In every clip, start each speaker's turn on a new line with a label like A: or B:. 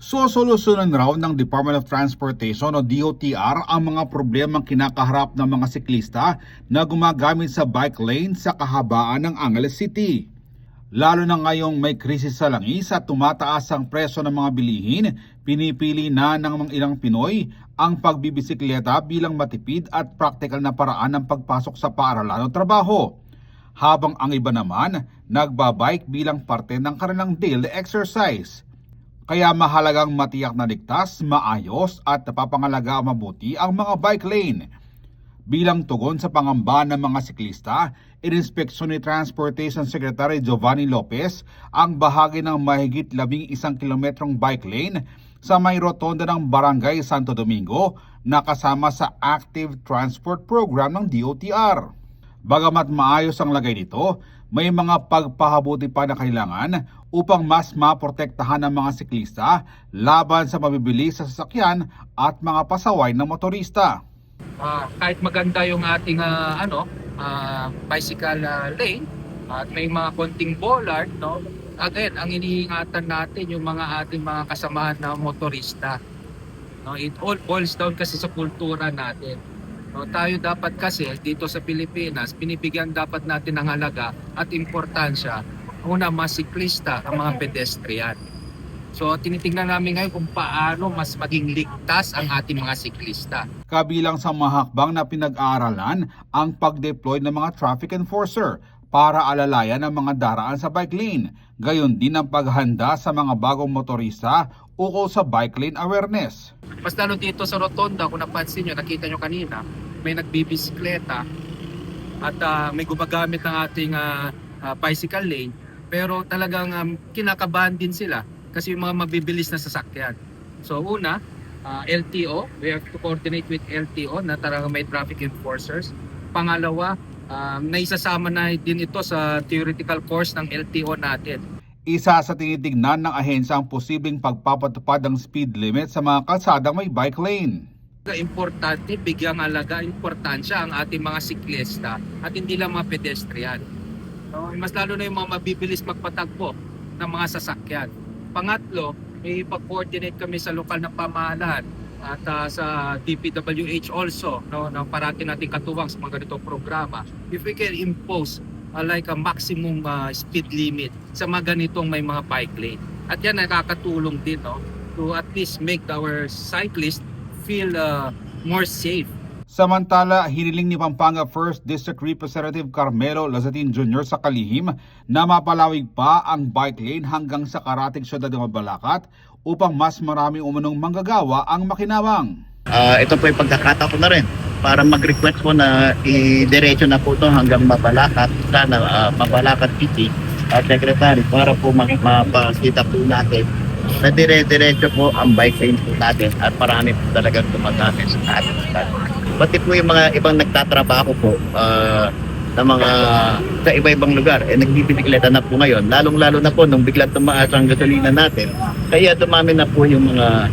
A: Solusyonan raw ng Department of Transportation o DOTR ang mga problemang kinakaharap ng mga siklista na gumagamit sa bike lane sa kahabaan ng Angeles City. Lalo na ngayong may krisis sa langis at tumataas ang presyo ng mga bilihin, pinipili na ng mga ilang Pinoy ang pagbibisikleta bilang matipid at praktikal na paraan ng pagpasok sa paaralan o trabaho. Habang ang iba naman, nagbabike bilang parte ng kanilang daily exercise. Kaya mahalagang matiyak na ligtas, maayos at napapangalaga mabuti ang mga bike lane. Bilang tugon sa pangamba ng mga siklista, ininspeksyon ni Transportation Secretary Giovanni Lopez ang bahagi ng mahigit 11 kilometrong bike lane sa may rotonda ng Barangay Santo Domingo na kasama sa Active Transport Program ng DOTR. Bagamat maayos ang lagay nito, may mga pagpahabuti pa na kailangan upang mas maprotektahan ng mga siklista laban sa mabibilis sa sasakyan at mga pasaway na motorista.
B: Kahit maganda yung ating bicycle lane at may mga konting bollard, no? Again, ang iniingatan natin yung mga ating mga kasamahan na motorista. No, it all boils down kasi sa kultura natin. No, tayo dapat kasi dito sa Pilipinas, binibigyan dapat natin ng halaga at importansya una mga siklista, ang mga pedestrian. So tinitingnan namin ngayon kung paano mas maging ligtas ang ating mga siklista.
A: Kabilang sa mga hakbang na pinag-aaralan ang pag-deploy ng mga traffic enforcer para alalayan ang mga daraan sa bike lane. Gayon din ang paghanda sa mga bagong motorista ukol sa bike lane awareness.
B: Mas lalo dito sa rotonda, kung napansin nyo, nakita nyo kanina, may nagbibisikleta at may gumagamit ng ating bicycle lane, pero talagang kinakabahan din sila kasi yung mga mabibilis na sasakyan. So una, LTO, we have to coordinate with LTO na talagang may traffic enforcers. Pangalawa, naisasama na din ito sa theoretical course ng LTO natin.
A: Isa sa tinitignan ng ahensya ang posibleng pagpapatupad ng speed limit sa mga kalsadang may bike lane.
B: Importante, bigyang halaga, importansya ang ating mga siklista at hindi lang mga pedestrian. So, mas lalo na yung mga mabibilis magpatakbo ng mga sasakyan. Pangatlo, may pag-coordinate kami sa lokal na pamahalaan at sa DPWH also, no, na parati natin katuwang sa mga ganitong programa. If we can impose like a maximum speed limit sa mga ganitong may mga bike lane. At yan nakakatulong din, no, to at least make our cyclists feel more safe.
A: Samantala, hiniling ni Pampanga 1st District Representative Carmelo Lazatin Jr. sa kalihim na mapalawig pa ang bike lane hanggang sa karating syudad ng Mabalacat upang mas maraming umunong manggagawa ang makinabang.
C: Ito po yung pagkakataon ko na rin para mag-request po na i-diretso na po ito hanggang Mabalacat, sana Mabalacat City at Secretary para po mapakita po natin na dire-diretso po ang bike lane po natin at marami po talagang tumagamit sa ating style. Pati po yung mga ibang nagtatrabaho po na mga sa iba-ibang lugar, nagbibisikleta na po ngayon, lalong-lalo na po nung biglang tumaas ang gasolina natin, kaya dumami na po yung mga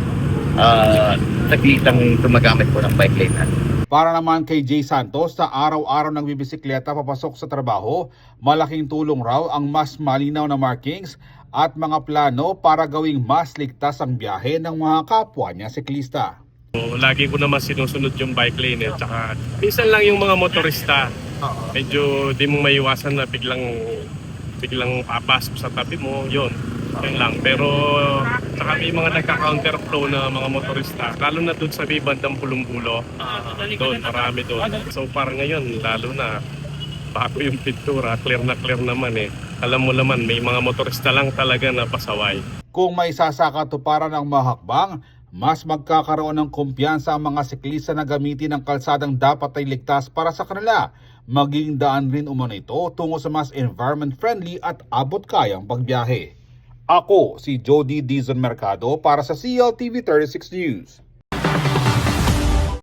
C: saklitang tumagamit po ng bike lane natin.
A: Para naman kay Jay Santos sa araw-araw ng bibisikleta papasok sa trabaho, malaking tulong raw ang mas malinaw na markings at mga plano para gawing mas ligtas ang biyahe ng mga kapwa niya siklista.
D: Lagi ko naman sinusunod yung bike lane tsaka minsan lang yung mga motorista. Medyo di mo maiwasan na biglang papasok sa tabi mo, yun lang. Pero saka may mga nagka-counterflow na mga motorista, lalo na doon sa may bandang Pulumbulo. Doon, marami doon. So parang ngayon, lalo na bago yung pintura, clear naman eh. Alam mo naman, may mga motorista lang talaga na pasaway.
A: Kung may sasakatuparan ng mahakbang, mas magkakaroon ng kumpiyansa ang mga siklista na gamitin ang kalsadang dapat ay ligtas para sa kanila. Maging daan rin umano ito tungo sa mas environment-friendly at abot-kayang pagbiyahe. Ako si Jody Dizon Mercado para sa CLTV 36 News.